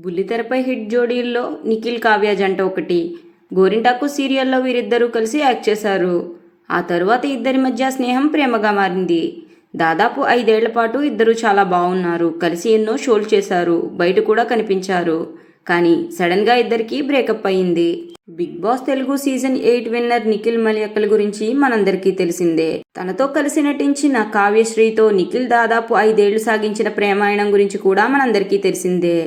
బుల్లితెరపై hit జోడీల్లో Nikhil Kavya జంట ఒకటి. గోరింటాకు సీరియల్లో వీరిద్దరూ కలిసి యాక్ట్ చేశారు. ఆ తరువాత ఇద్దరి మధ్య స్నేహం ప్రేమగా మారింది. దాదాపు 5 ఏళ్ల పాటు ఇద్దరూ చాలా బాగున్నారు. కలిసి ఎన్నో షోలు చేశారు. బయట కూడా కనిపించారు. కానీ సడన్గా ఇద్దరికీ బ్రేకప్ అయింది. Bigg Boss Telugu season 8 winner Nikhil Maliakal గురించి మనందరికీ తెలిసిందే. తనతో కలిసి నటించిన కావ్యశ్రీతో నిఖిల్ దాదాపు 5 ఏళ్లు సాగించిన ప్రేమాయణం గురించి కూడా మనందరికీ తెలిసిందే.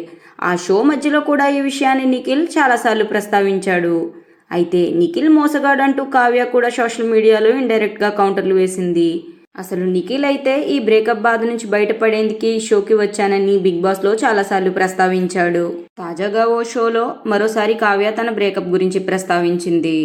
ఆ షో మధ్యలో కూడా ఈ విషయాన్ని నిఖిల్ చాలాసార్లు ప్రస్తావించాడు. అయితే నిఖిల్ మోసగాడంటూ కావ్య కూడా సోషల్ మీడియాలో ఇండైరెక్ట్గా కౌంటర్లు వేసింది. అసలు నిఖిల్ అయితే ఈ బ్రేకప్ బాధ నుంచి బయటపడేందుకు ఈ షోకి వచ్చానని బిగ్ బాస్లో చాలాసార్లు ప్రస్తావించాడు. తాజాగా ఓ షోలో మరోసారి కావ్య తన బ్రేకప్ గురించి ప్రస్తావించింది.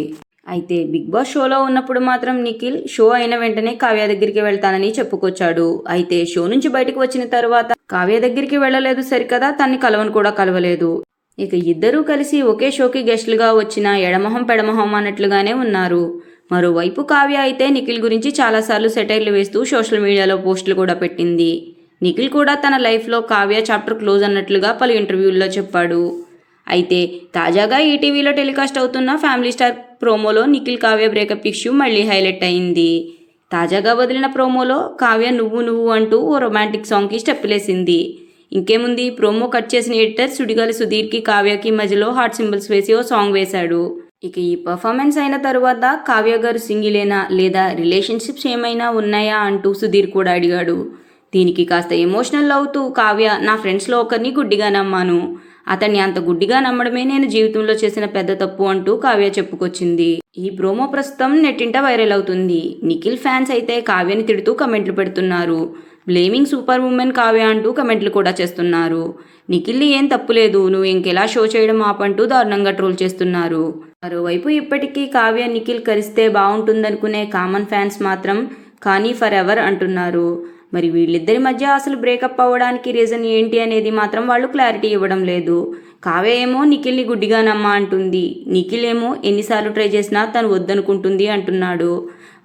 అయితే బిగ్ బాస్ షోలో ఉన్నప్పుడు మాత్రం నిఖిల్ షో అయిన వెంటనే కావ్య దగ్గరికి వెళ్తానని చెప్పుకొచ్చాడు. అయితే షో నుంచి బయటకు వచ్చిన తర్వాత కావ్య దగ్గరికి వెళ్ళలేదు సరికదా, తన్ని కలవను కూడా కలవలేదు. ఇక ఇద్దరూ కలిసి ఒకే షోకి గెస్టులుగా వచ్చిన ఎడమొహం పెడమొహం అన్నట్లుగానే ఉన్నారు. మరోవైపు కావ్య అయితే నిఖిల్ గురించి చాలాసార్లు సెటైర్లు వేస్తూ సోషల్ మీడియాలో పోస్టులు కూడా పెట్టింది. నిఖిల్ కూడా తన లైఫ్లో కావ్య చాప్టర్ క్లోజ్ అన్నట్లుగా పలు ఇంటర్వ్యూల్లో చెప్పాడు. అయితే తాజాగా ఈటీవీలో టెలికాస్ట్ అవుతున్న ఫ్యామిలీ స్టార్ ప్రోమోలో నిఖిల్ కావ్య బ్రేకప్ ఇష్యూ మళ్ళీ హైలైట్ అయింది. తాజాగా వదిలిన ప్రోమోలో కావ్య నువ్వు నువ్వు అంటూ ఓ రొమాంటిక్ సాంగ్కి స్టెప్పులేసింది. ఇంకేముంది, ప్రోమో కట్ చేసిన ఎడిటర్ సుడిగాలి సుధీర్కి కావ్యకి మధ్యలో హార్ట్ సింబల్స్ వేసి ఓ సాంగ్ వేశాడు. ఇక ఈ పర్ఫార్మెన్స్ అయిన తరువాత కావ్య గారు సింగిలేనా లేదా రిలేషన్షిప్స్ ఏమైనా ఉన్నాయా అంటూ సుధీర్ కూడా అడిగాడు. దీనికి కాస్త ఎమోషనల్ అవుతూ కావ్య, నా ఫ్రెండ్స్లో ఒకరిని గుడ్డిగా నమ్మాను. అతన్ని అంత గుడ్డిగా నమ్మడమే నేను జీవితంలో చేసిన పెద్ద తప్పు అంటూ కావ్య చెప్పుకొచ్చింది. ఈ ప్రోమో ప్రస్తుతం నెట్టింట వైరల్ అవుతుంది. నిఖిల్ ఫ్యాన్స్ అయితే కావ్యని తిడుతూ కమెంట్లు పెడుతున్నారు. బ్లేమింగ్ సూపర్ ఉమెన్ కావ్య అంటూ కమెంట్లు కూడా చేస్తున్నారు. నిఖిల్ని ఏం తప్పులేదు, నువ్వు ఇంకెలా షో చేయడం ఆపంటూ దారుణంగా ట్రోల్ చేస్తున్నారు. మరోవైపు ఇప్పటికీ కావ్య నిఖిల్ కలిస్తే బాగుంటుందనుకునే కామన్ ఫ్యాన్స్ మాత్రం కానీ ఫర్ ఎవర్ అంటున్నారు. మరి వీళ్ళిద్దరి మధ్య అసలు బ్రేకప్ అవ్వడానికి రీజన్ ఏంటి అనేది మాత్రం వాళ్ళు క్లారిటీ ఇవ్వడం లేదు. కావ్య ఏమో నిఖిల్ని గుడ్డిగా నమ్మ అంటుంది. నిఖిల్ ఏమో ఎన్నిసార్లు ట్రై చేసినా తను వద్దనుకుంటుంది అంటున్నాడు.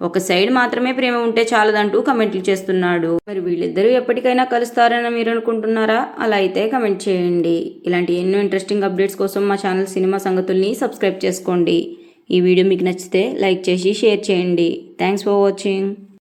ఒక సైడ్ మాత్రమే ప్రేమ ఉంటే చాలదంటూ కమెంట్లు చేస్తున్నాడు. మరి వీళ్ళిద్దరూ ఎప్పటికైనా కలుస్తారని మీరు అనుకుంటున్నారా? అలా అయితే కమెంట్ చేయండి. ఇలాంటి ఎన్నో ఇంట్రెస్టింగ్ అప్డేట్స్ కోసం మా ఛానల్ సినిమా సంగతుల్ని సబ్స్క్రైబ్ చేసుకోండి. ఈ వీడియో మీకు నచ్చితే లైక్ చేసి షేర్ చేయండి. Thanks for watching.